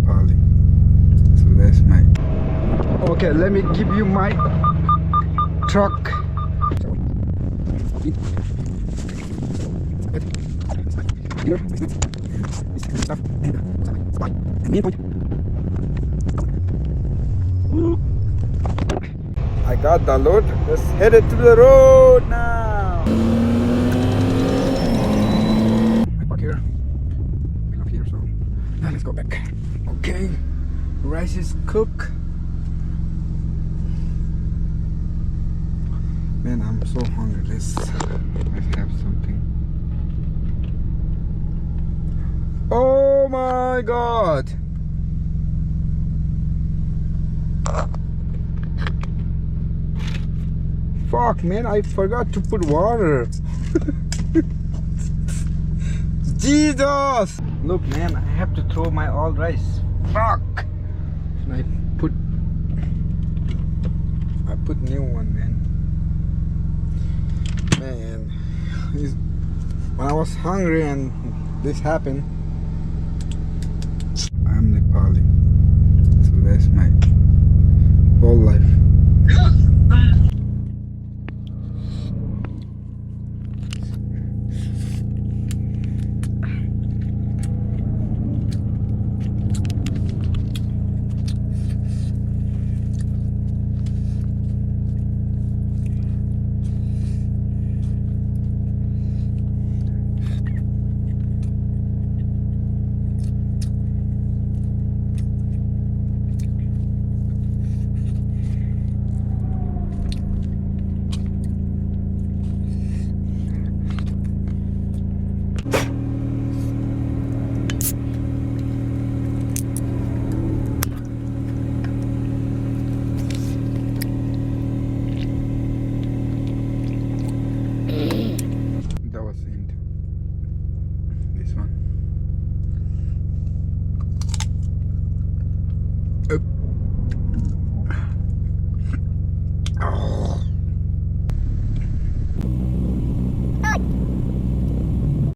Pali. So that's my. Okay, let me give you my truck. I got the load. Let's head it to the road now. I park here. We love here, so now let's go back. Okay, rice is cooked. Man, I'm so hungry. Let's have something. Oh my god! Fuck, man, I forgot to put water. Jesus! Look, man, I have to throw my all rice. Fuck! And I put new one, man. Man, when I was hungry and this happened,